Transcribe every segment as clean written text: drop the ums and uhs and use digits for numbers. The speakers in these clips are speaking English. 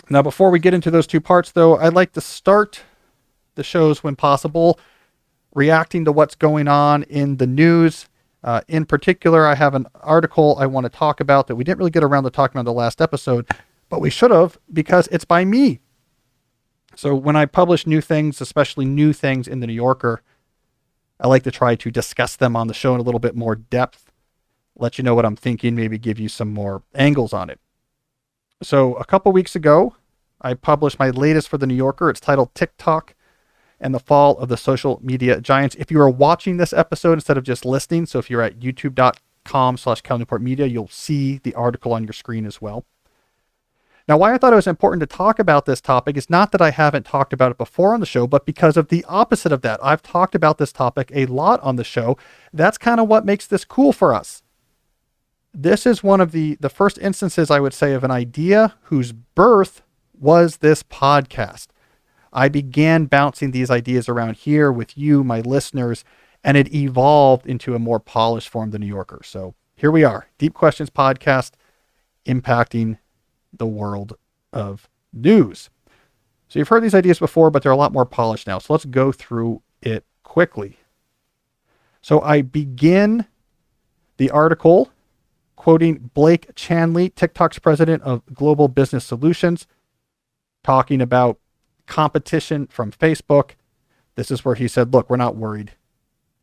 Now, before we get into those two parts, though, I'd like to start the shows when possible, reacting to what's going on in the news. In particular, I have an article I want to talk about that we didn't really get around to talking on the last episode, but we should have because it's by me. So when I publish new things, especially new things in the New Yorker, I like to try to discuss them on the show in a little bit more depth, let you know what I'm thinking, maybe give you some more angles on it. So a couple weeks ago, I published my latest for the New Yorker. It's titled TikTok and the Fall of the Social Media Giants. If you are watching this episode instead of just listening, so if you're at youtube.com/Cal Newport Media, you'll see the article on your screen as well. Now, why I thought it was important to talk about this topic is not that I haven't talked about it before on the show, but because of the opposite of that. I've talked about this topic a lot on the show. That's kind of what makes this cool for us. This is one of the first instances, I would say, of an idea whose birth was this podcast. I began bouncing these ideas around here with you, my listeners, and it evolved into a more polished form, the New Yorker. So here we are, Deep Questions Podcast, impacting the world of news. So you've heard these ideas before, but they're a lot more polished now. So let's go through it quickly. So I begin the article quoting Blake Chandlee, TikTok's president of Global Business Solutions, talking about competition from Facebook. This is where he said, look, we're not worried.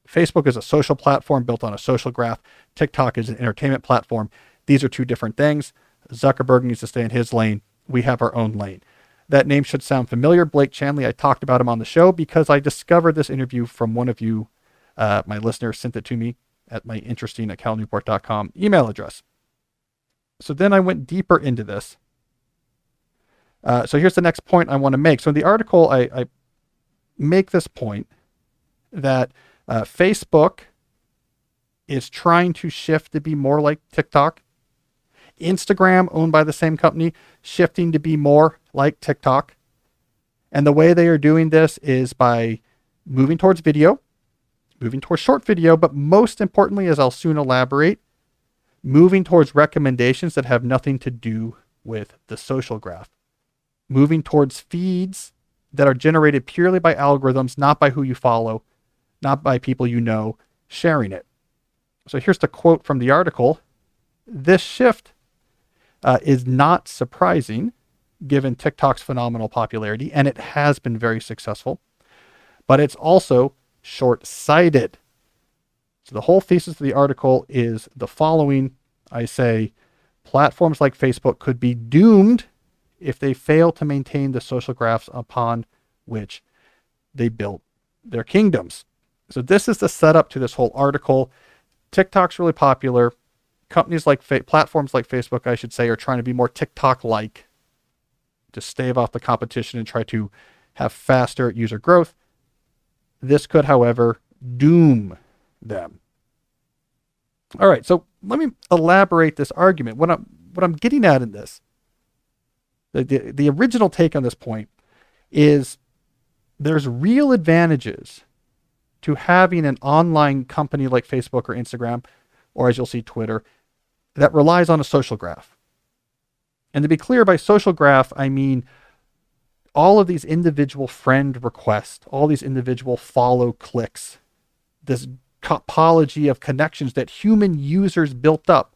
Facebook is a social platform built on a social graph. TikTok is an entertainment platform. These are two different things. Zuckerberg needs to stay in his lane. We have our own lane. That name should sound familiar. Blake Chandlee, I talked about him on the show because I discovered this interview from one of you, my listeners sent it to me at my interesting@calnewport.com email address. So then I went deeper into this. So here's the next point I want to make. So in the article, I make this point that Facebook is trying to shift to be more like TikTok. Instagram, owned by the same company, shifting to be more like TikTok. And the way they are doing this is by moving towards video, moving towards short video, but most importantly, as I'll soon elaborate, moving towards recommendations that have nothing to do with the social graph. Moving towards feeds that are generated purely by algorithms, not by who you follow, not by people you know, sharing it. So here's the quote from the article. This shift is not surprising given TikTok's phenomenal popularity, and it has been very successful, but it's also short-sighted. So the whole thesis of the article is the following. I say platforms like Facebook could be doomed if they fail to maintain the social graphs upon which they built their kingdoms. So this is the setup to this whole article. TikTok's really popular. Companies like platforms like Facebook, I should say, are trying to be more TikTok-like to stave off the competition and try to have faster user growth. This could, however, doom them. All right, so let me elaborate this argument. What I'm getting at in this, the original take on this point is there's real advantages to having an online company like Facebook or Instagram, or as you'll see, Twitter, that relies on a social graph. And to be clear, by social graph, I mean all of these individual friend requests, all these individual follow clicks, this topology of connections that human users built up,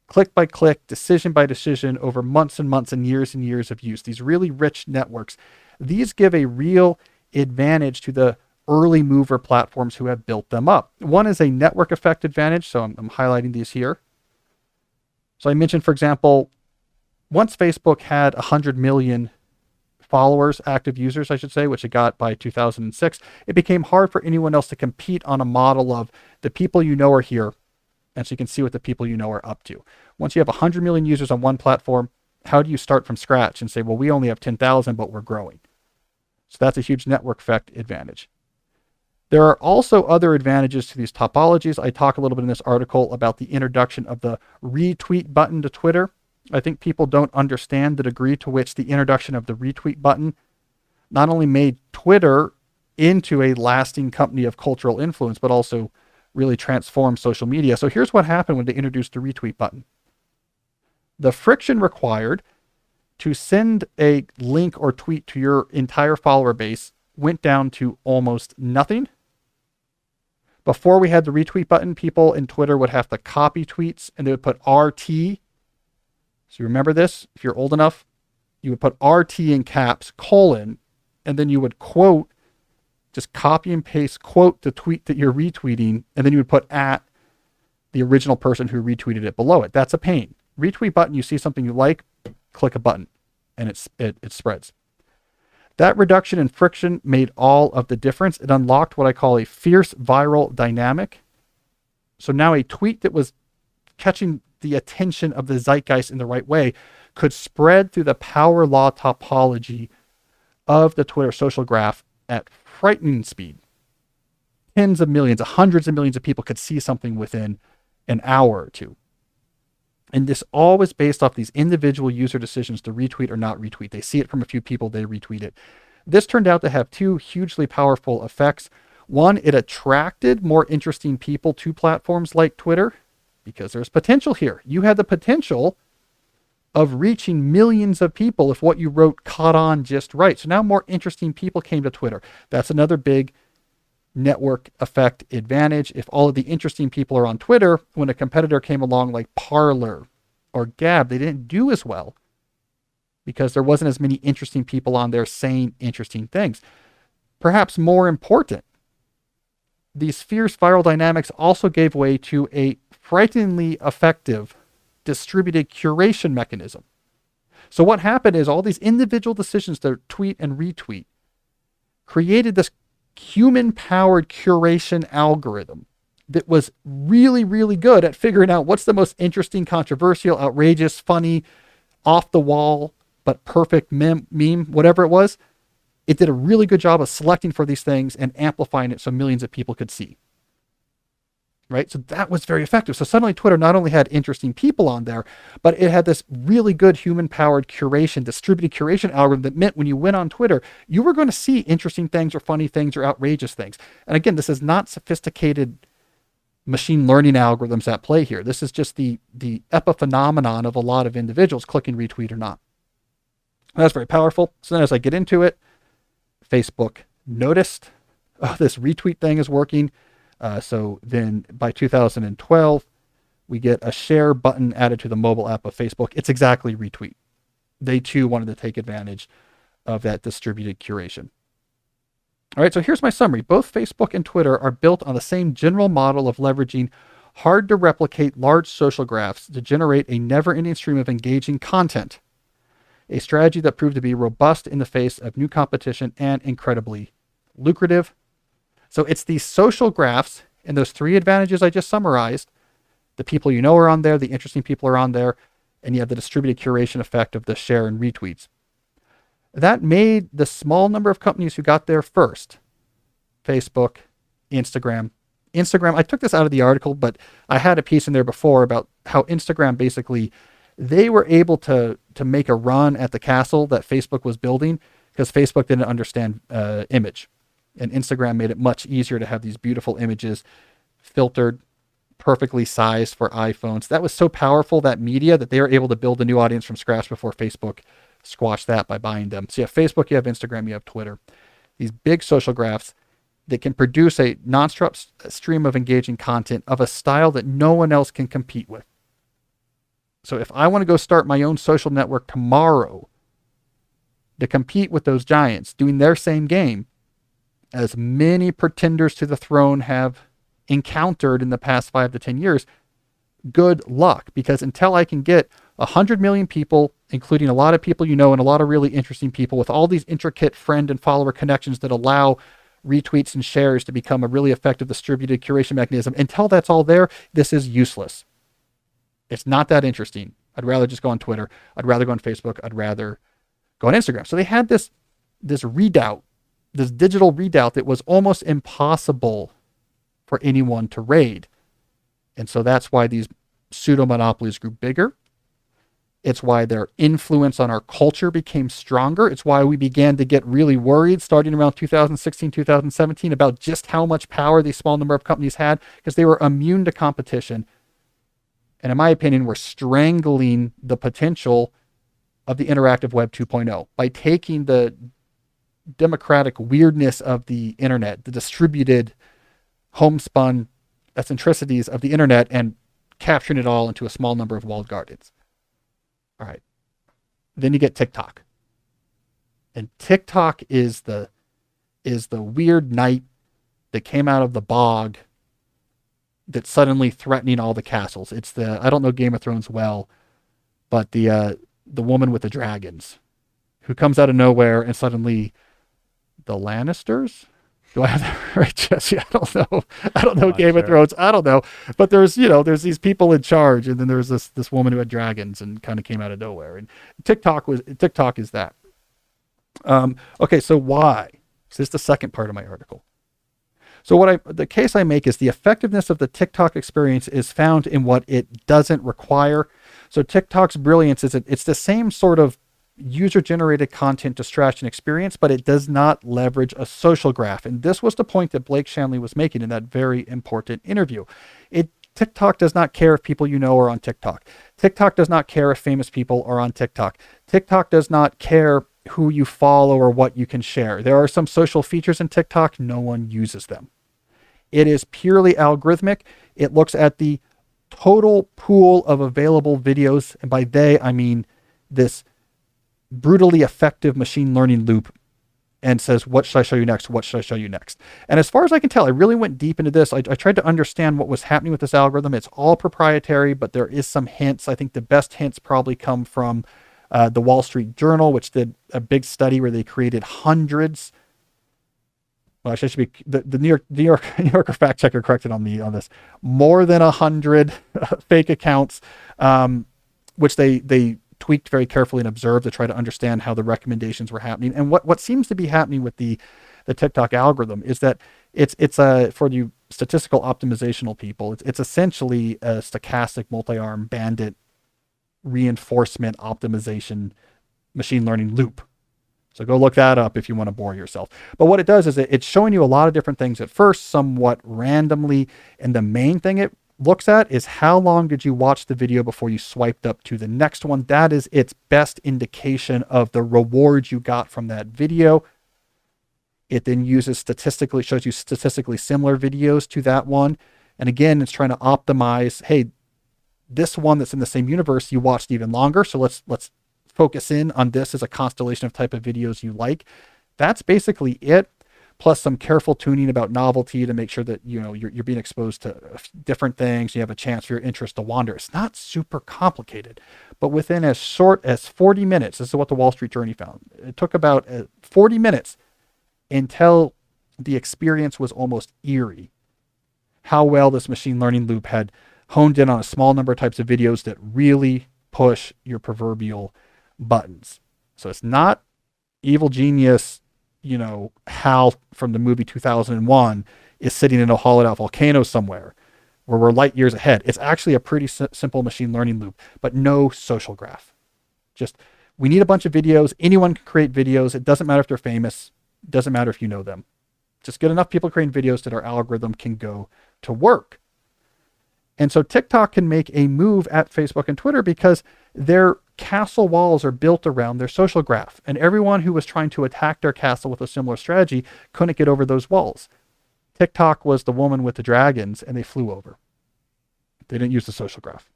click by click, decision by decision, over months and months and years of use. These really rich networks. These give a real advantage to the early mover platforms who have built them up. One is a network effect advantage, so I'm highlighting these here. So I mentioned, for example, once Facebook had 100 million followers, active users, I should say, which it got by 2006, it became hard for anyone else to compete on a model of the people you know are here, and so you can see what the people you know are up to. Once you have 100 million users on one platform, how do you start from scratch and say, well, we only have 10,000, but we're growing? So that's a huge network effect advantage. There are also other advantages to these topologies. I talk a little bit in this article about the introduction of the retweet button to Twitter. I think people don't understand the degree to which the introduction of the retweet button not only made Twitter into a lasting company of cultural influence, but also really transformed social media. So here's what happened when they introduced the retweet button. The friction required to send a link or tweet to your entire follower base went down to almost nothing. Before we had the retweet button, people in Twitter would have to copy tweets and they would put RT. So you remember this? If you're old enough, you would put RT in caps, colon, and then you would quote, just copy and paste, quote the tweet that you're retweeting, and then you would put at the original person who retweeted it below it. That's a pain. Retweet button, you see something you like, click a button, and it spreads. That reduction in friction made all of the difference. It unlocked what I call a fierce viral dynamic. So now a tweet that was catching the attention of the zeitgeist in the right way could spread through the power law topology of the Twitter social graph at frightening speed. Tens of millions, hundreds of millions of people could see something within an hour or two. And this all was based off these individual user decisions to retweet or not retweet. They see it from a few people, they retweet it. This turned out to have two hugely powerful effects. One, it attracted more interesting people to platforms like Twitter because there's potential here. You had the potential of reaching millions of people if what you wrote caught on just right. So now more interesting people came to Twitter. That's another big network effect advantage. If all of the interesting people are on Twitter, when a competitor came along like Parler or Gab, they didn't do as well because there wasn't as many interesting people on there saying interesting things. Perhaps more important, these fierce viral dynamics also gave way to a frighteningly effective distributed curation mechanism. So what happened is all these individual decisions to tweet and retweet created this human-powered curation algorithm that was really, really good at figuring out what's the most interesting, controversial, outrageous, funny, off the wall, but perfect meme, whatever it was. It did a really good job of selecting for these things and amplifying it so millions of people could see. Right? So that was very effective. So suddenly Twitter not only had interesting people on there, but it had this really good human-powered curation, distributed curation algorithm that meant when you went on Twitter, you were going to see interesting things or funny things or outrageous things. And again, this is not sophisticated machine learning algorithms at play here. This is just the epiphenomenon of a lot of individuals clicking retweet or not. And that's very powerful. So then as I get into it, Facebook noticed, oh, this retweet thing is working. So then by 2012, we get a share button added to the mobile app of Facebook. It's exactly retweet. They too wanted to take advantage of that distributed curation. All right, so here's my summary. Both Facebook and Twitter are built on the same general model of leveraging hard to replicate large social graphs to generate a never-ending stream of engaging content, a strategy that proved to be robust in the face of new competition and incredibly lucrative. So it's these social graphs and those three advantages I just summarized. The people you know are on there, the interesting people are on there, and you have the distributed curation effect of the share and retweets. That made the small number of companies who got there first, Facebook, Instagram. I took this out of the article, but I had a piece in there before about how Instagram basically, they were able to make a run at the castle that Facebook was building because Facebook didn't understand image. And Instagram made it much easier to have these beautiful images filtered, perfectly sized for iPhones. That was so powerful, that media, that they were able to build a new audience from scratch before Facebook squashed that by buying them. So you have Facebook, you have Instagram, you have Twitter. These big social graphs that can produce a non-stop stream of engaging content of a style that no one else can compete with. So if I want to go start my own social network tomorrow to compete with those giants doing their same game, as many pretenders to the throne have encountered in the past 5 to 10 years, good luck. Because until I can get 100 million people, including a lot of people you know and a lot of really interesting people with all these intricate friend and follower connections that allow retweets and shares to become a really effective distributed curation mechanism, until that's all there, this is useless. It's not that interesting. I'd rather just go on Twitter. I'd rather go on Facebook. I'd rather go on Instagram. So they had this redoubt, this digital redoubt that was almost impossible for anyone to raid. And so that's why these pseudo monopolies grew bigger. It's why their influence on our culture became stronger. It's why we began to get really worried starting around 2016, 2017 about just how much power these small number of companies had, because they were immune to competition. And in my opinion, were strangling the potential of the interactive web 2.0 by taking the democratic weirdness of the internet, the distributed homespun eccentricities of the internet, and capturing it all into a small number of walled gardens. All right. Then you get TikTok. And TikTok is the weird knight that came out of the bog that's suddenly threatening all the castles. It's the, I don't know Game of Thrones well, but the woman with the dragons who comes out of nowhere and suddenly the Lannisters? Do I have that right, Jesse? I don't know. I don't know Game of Thrones. I don't know. But there's these people in charge, and then there's this woman who had dragons and kind of came out of nowhere. And TikTok is that. Okay, so why? So this is the second part of my article. So the case I make is the effectiveness of the TikTok experience is found in what it doesn't require. So TikTok's brilliance is it's the same sort of user-generated content distraction experience, but it does not leverage a social graph. And this was the point that Blake Chandlee was making in that very important interview. TikTok does not care if people you know are on TikTok. TikTok does not care if famous people are on TikTok. TikTok does not care who you follow or what you can share. There are some social features in TikTok. No one uses them. It is purely algorithmic. It looks at the total pool of available videos. And by they, I mean this brutally effective machine learning loop, and says, what should I show you next? What should I show you next? And as far as I can tell, I really went deep into this. I tried to understand what was happening with this algorithm. It's all proprietary, but there is some hints. I think the best hints probably come from the Wall Street Journal, which did a big study where they created hundreds. Well, actually, it should be the New Yorker fact checker corrected on me on this. More than 100 fake accounts, which they tweaked very carefully and observed to try to understand how the recommendations were happening. And what seems to be happening with the TikTok algorithm is that it's for you statistical optimizational people, it's essentially a stochastic multi-arm bandit reinforcement optimization machine learning loop. So go look that up if you want to bore yourself. But what it does is it's showing you a lot of different things at first, somewhat randomly. And the main thing it looks at is how long did you watch the video before you swiped up to the next one. That is its best indication of the rewards you got from that video. It then shows you statistically similar videos to that one. And again, it's trying to optimize, hey, this one that's in the same universe, you watched even longer. So let's focus in on this as a constellation of type of videos you like. That's basically it. Plus some careful tuning about novelty to make sure that, you're being exposed to different things. You have a chance for your interest to wander. It's not super complicated, but within as short as 40 minutes, this is what the Wall Street Journal found. It took about 40 minutes until the experience was almost eerie. How well this machine learning loop had honed in on a small number of types of videos that really push your proverbial buttons. So it's not evil genius, Hal from the movie 2001 is sitting in a hollowed out volcano somewhere where we're light years ahead. It's actually a pretty simple machine learning loop, but no social graph. Just, we need a bunch of videos. Anyone can create videos. It doesn't matter if they're famous. It doesn't matter if you know them. Just get enough people creating videos that our algorithm can go to work. And so TikTok can make a move at Facebook and Twitter because their castle walls are built around their social graph. And everyone who was trying to attack their castle with a similar strategy couldn't get over those walls. TikTok was the woman with the dragons, and they flew over. They didn't use the social graph.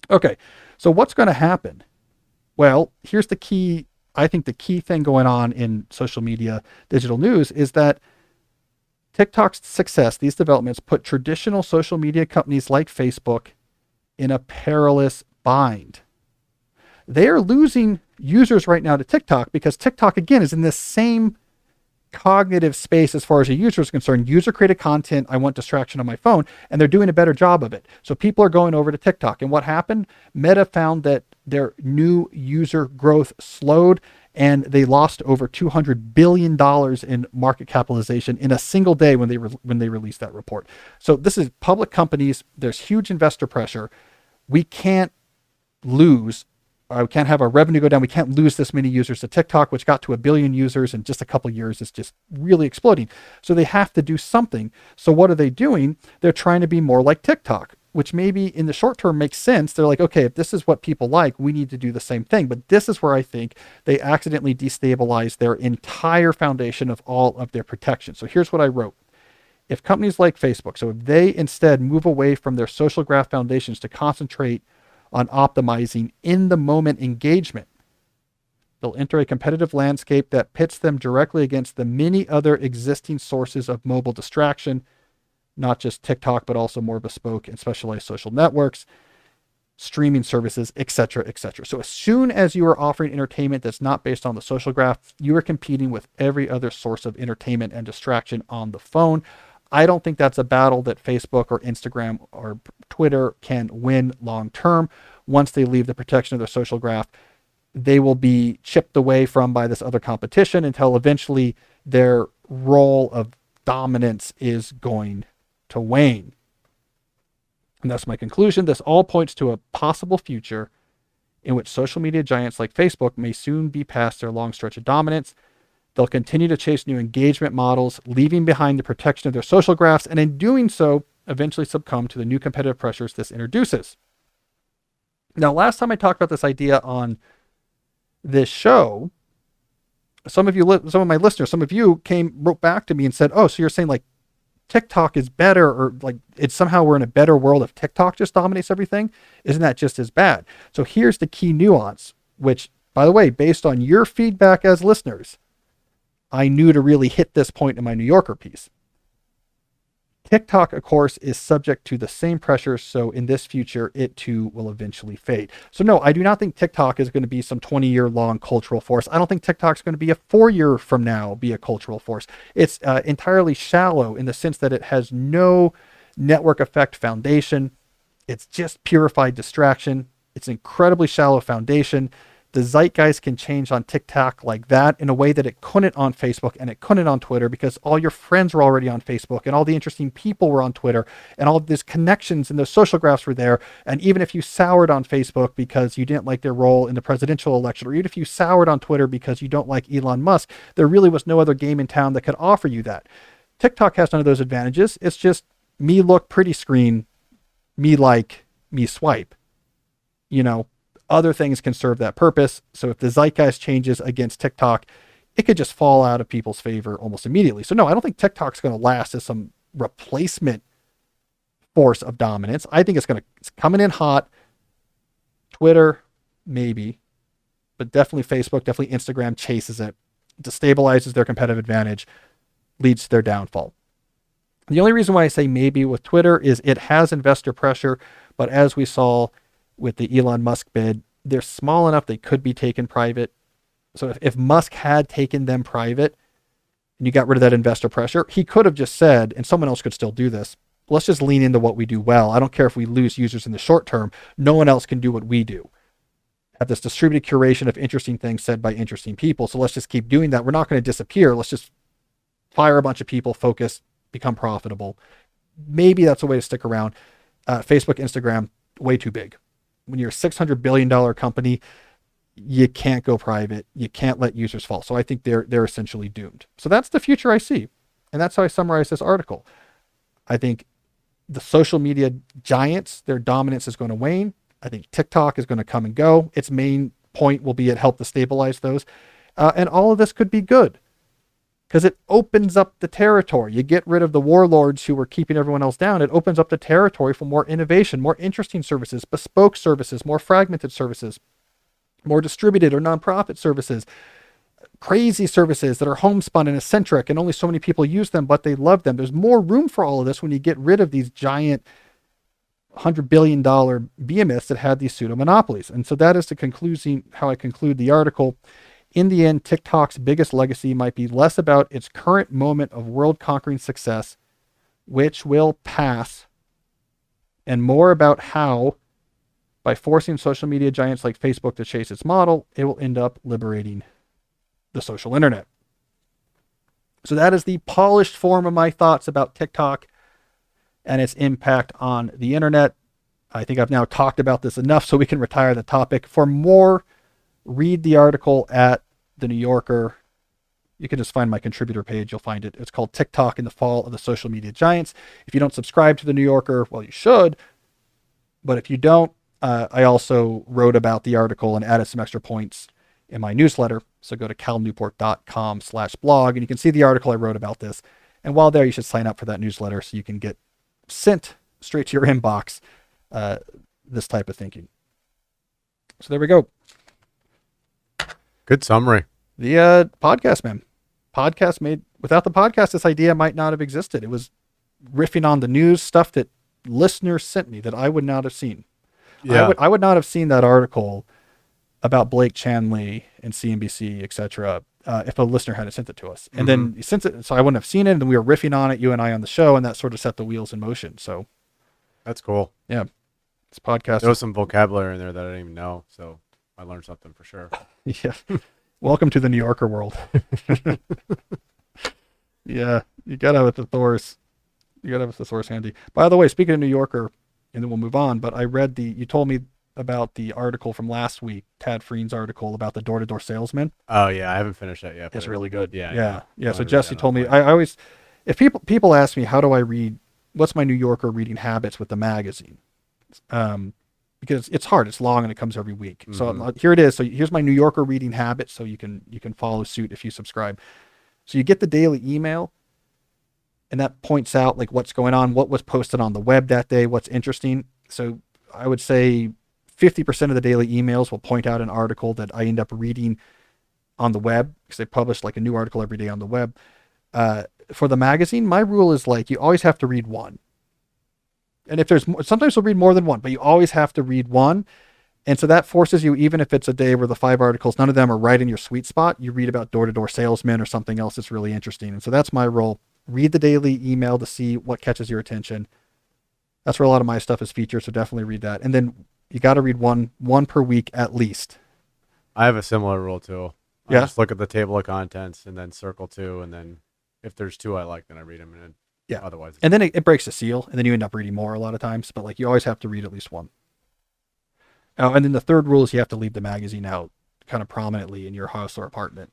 Okay, so what's going to happen? Well, here's the key. I think the key thing going on in social media, digital news, is that TikTok's success, these developments, put traditional social media companies like Facebook in a perilous bind. They are losing users right now to TikTok because TikTok, again, is in this same cognitive space as far as a user is concerned. User-created content, I want distraction on my phone, and they're doing a better job of it. So people are going over to TikTok. And what happened? Meta found that their new user growth slowed, and they lost over $200 billion in market capitalization in a single day when they released that report. So this is public companies. There's huge investor pressure. We can't lose. We can't have our revenue go down. We can't lose this many users to TikTok, which got to 1 billion users in just a couple of years. It's just really exploding. So they have to do something. So what are they doing? They're trying to be more like TikTok. which maybe in the short term makes sense. They're like, okay, if this is what people like, we need to do the same thing. But this is where I think they accidentally destabilize their entire foundation of all of their protection. So here's what I wrote. If companies like Facebook, so if they instead move away from their social graph foundations to concentrate on optimizing in the moment engagement, they'll enter a competitive landscape that pits them directly against the many other existing sources of mobile distraction, not just TikTok, but also more bespoke and specialized social networks, streaming services, etc., etc. So as soon as you are offering entertainment that's not based on the social graph, you are competing with every other source of entertainment and distraction on the phone. I don't think that's a battle that Facebook or Instagram or Twitter can win long term. Once they leave the protection of their social graph, they will be chipped away from by this other competition until eventually their role of dominance is going to wane. And that's my conclusion. This all points to a possible future in which social media giants like Facebook may soon be past their long stretch of dominance. They'll continue to chase new engagement models, leaving behind the protection of their social graphs, and in doing so, eventually succumb to the new competitive pressures this introduces. Now, last time I talked about this idea on this show, some of my listeners, some of you wrote back to me and said, oh, so you're saying like TikTok is better, or like it's somehow we're in a better world if TikTok just dominates everything? Isn't that just as bad? So here's the key nuance, which, by the way, based on your feedback as listeners, I knew to really hit this point in my New Yorker piece. TikTok, of course, is subject to the same pressures, so in this future, it too will eventually fade. So no, I do not think TikTok is going to be some 20-year-long cultural force. I don't think TikTok's going to be a 4-year from now be a cultural force. It's entirely shallow in the sense that it has no network effect foundation. It's just purified distraction. It's an incredibly shallow foundation. The zeitgeist can change on TikTok like that in a way that it couldn't on Facebook and it couldn't on Twitter, because all your friends were already on Facebook and all the interesting people were on Twitter and all of these connections and those social graphs were there. And even if you soured on Facebook because you didn't like their role in the presidential election, or even if you soured on Twitter because you don't like Elon Musk, there really was no other game in town that could offer you that. TikTok has none of those advantages. It's just me look pretty screen, me like, me swipe, you know. Other things can serve that purpose. So if the zeitgeist changes against TikTok, it could just fall out of people's favor almost immediately. So no, I don't think TikTok's going to last as some replacement force of dominance. I think it's coming in hot. Twitter, maybe, but definitely Facebook, definitely Instagram chases it, destabilizes their competitive advantage, leads to their downfall. The only reason why I say maybe with Twitter is it has investor pressure, but as we saw with the Elon Musk bid, they're small enough they could be taken private. So if Musk had taken them private and you got rid of that investor pressure, he could have just said, and someone else could still do this, let's just lean into what we do well. I don't care if we lose users in the short term. No one else can do what we do. Have this distributed curation of interesting things said by interesting people. So let's just keep doing that. We're not going to disappear. Let's just fire a bunch of people, focus, become profitable. Maybe that's a way to stick around. Facebook, Instagram, way too big. When you're a $600 billion company, you can't go private. You can't let users fall. So I think they're essentially doomed. So that's the future I see. And that's how I summarize this article. I think the social media giants, their dominance is going to wane. I think TikTok is going to come and go. Its main point will be it help to stabilize those. And all of this could be good because it opens up the territory. You get rid of the warlords who were keeping everyone else down. It opens up the territory for more innovation, more interesting services, bespoke services, more fragmented services, more distributed or nonprofit services, crazy services that are homespun and eccentric and only so many people use them, but they love them. There's more room for all of this when you get rid of these giant $100 billion behemoths that had these pseudo monopolies. And so that is the conclusion, how I conclude the article. In the end, TikTok's biggest legacy might be less about its current moment of world-conquering success, which will pass, and more about how, by forcing social media giants like Facebook to chase its model, it will end up liberating the social internet. So that is the polished form of my thoughts about TikTok and its impact on the internet. I think I've now talked about this enough so we can retire the topic. For more, read the article at The New Yorker. You can just find my contributor page. You'll find it. It's called TikTok in the Fall of the Social Media Giants. If you don't subscribe to The New Yorker, well, you should. But if you don't, I also wrote about the article and added some extra points in my newsletter. So go to calnewport.com/blog and you can see the article I wrote about this. And while there, you should sign up for that newsletter so you can get sent straight to your inbox this type of thinking. So there we go. Good summary. The podcast, man. Without the podcast, this idea might not have existed. It was riffing on the news stuff that listeners sent me that I would not have seen. Yeah. I would not have seen that article about Blake Chandlee and CNBC, etc. If a listener hadn't sent it to us. And then he sent it, so I wouldn't have seen it, and then we were riffing on it, you and I on the show, and that sort of set the wheels in motion. So That's cool. yeah, this podcast. There was some vocabulary in there that I didn't even know, so I learned something for sure. Yeah. Welcome to the New Yorker world. Yeah, you gotta have a thesaurus. You gotta have a thesaurus handy. By the way, speaking of New Yorker, and then we'll move on, but I read you told me about the article from last week, Tad Freen's article about the door-to-door salesman. Oh yeah, I haven't finished that yet. It's really good. Yeah. So Jesse told me, I always, if people ask me, how do I read, what's my New Yorker reading habits with the magazine? Because it's hard, it's long, and it comes every week. So here it is. So here's my New Yorker reading habit. So you can follow suit if you subscribe. So you get the daily email, and that points out like what's going on, what was posted on the web that day, what's interesting. So I would say 50% of the daily emails will point out an article that I end up reading on the web, because they publish like a new article every day on the web. For the magazine, my rule is like you always have to read one. And if there's sometimes you'll read more than one, but you always have to read one. And so that forces you, even if it's a day where the 5 articles, none of them are right in your sweet spot, you read about door-to-door salesmen or something else that's really interesting. And so that's my role. Read the daily email to see what catches your attention. That's where a lot of my stuff is featured, so definitely read that. And then you got to read one per week at least. I have a similar rule too. I Yeah. just look at the table of contents and then circle 2, and then if there's 2 I like, then I read them. And Yeah. Otherwise, And then it breaks the seal, and then you end up reading more a lot of times. But like you always have to read at least one. Oh, and then the third rule is you have to leave the magazine out kind of prominently in your house or apartment.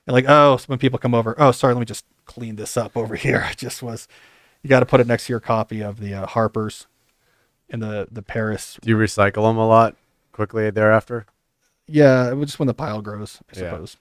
And like, so when people come over, sorry, let me just clean this up over here. You got to put it next to your copy of the Harper's and the Paris. do you recycle them a lot quickly thereafter? Yeah, just when the pile grows, I Yeah. suppose.